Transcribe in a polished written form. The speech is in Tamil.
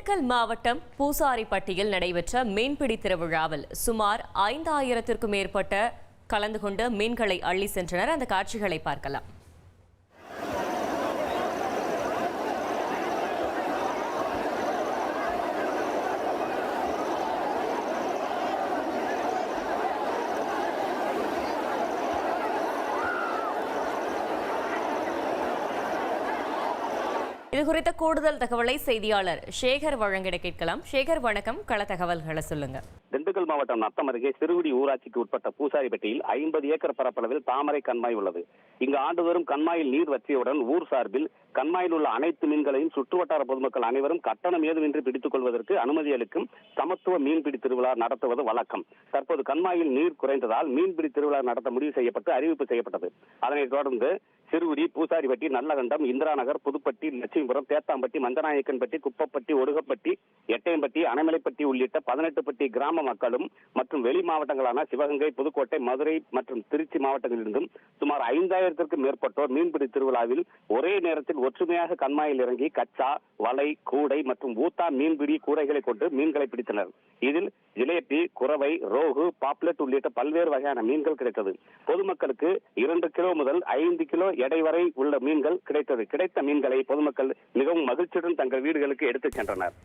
திண்டுக்கல் மாவட்டம் பூசாரிப்பட்டியில் நடைபெற்ற மீன்பிடி திருவிழாவில் சுமார் 5000த்திற்கும் மேற்பட்ட கலந்து கொண்டு மீன்களை அள்ளி சென்றனர். அந்த காட்சிகளை பார்க்கலாம். இது குறித்த கூடுதல் தகவலை செய்தியாளர் சேகர் வழங்கிட கேட்கலாம். சேகர், வணக்கம். கள தகவல்களை சொல்லுங்க. திண்டுக்கல் மாவட்டம் நத்தம் அருகே சிறுகுடி ஊராட்சிக்கு உட்பட்ட பூசாரிப்பட்டியில் 50 ஏக்கர் பரப்பளவில் தாமரை கண்மாய் உள்ளது. இங்கு ஆண்டுதோறும் கண்மாயில் நீர் வற்றியவுடன் ஊர் சார்பில் கண்மாயில் உள்ள அனைத்து மீன்களையும் சுற்றுவட்டார பொதுமக்கள் அனைவரும் கட்டணம் ஏதுமின்றி பிடித்துக் கொள்வதற்கு அனுமதி அளிக்கும் சமத்துவ மீன்பிடி திருவிழா நடத்துவது வழக்கம். தற்போது கண்மாயில் நீர் குறைந்ததால் மீன்பிடி திருவிழா நடத்த முடிவு செய்யப்பட்டு அறிவிப்பு செய்யப்பட்டது. அதனைத் தொடர்ந்து சிறுகுடி, பூசாரிப்பட்டி, நல்லகண்டம், இந்திரா நகர், புதுப்பட்டி, லட்சுமிபுரம், தேத்தாம்பட்டி, மஞ்சநாயக்கன்பட்டி, குப்பப்பட்டி, ஒடுகப்பட்டி, எட்டயம்பட்டி, அணைமலைப்பட்டி உள்ளிட்ட 18 பட்டி கிராம மக்களும் மற்றும் வெளி மாவட்டங்களான சிவகங்கை, புதுக்கோட்டை, மதுரை மற்றும் திருச்சி மாவட்டங்களிலிருந்தும் சுமார் 5000த்திற்கும் மேற்பட்டோர் மீன்பிடி திருவிழாவில் ஒரே நேரத்தில் ஒற்றுமையாக கண்மாயில் இறங்கி கச்சா, வலை, கூடை மற்றும் ஊத்தா மீன்பிடி கூடைகளை கொண்டு மீன்களை பிடித்தனர். இதில் ஜிலேபி, குறவை, ரோகு, பாப்லெட் உள்ளிட்ட பல்வேறு வகையான மீன்கள் கிடைத்தது. பொதுமக்களுக்கு 2 கிலோ முதல் 5 கிலோ எடை வரை உள்ள மீன்கள் கிடைத்தது. கிடைத்த மீன்களை பொதுமக்கள் மிகவும் மகிழ்ச்சியுடன் தங்கள் வீடுகளுக்கு எடுத்துச் சென்றனர்.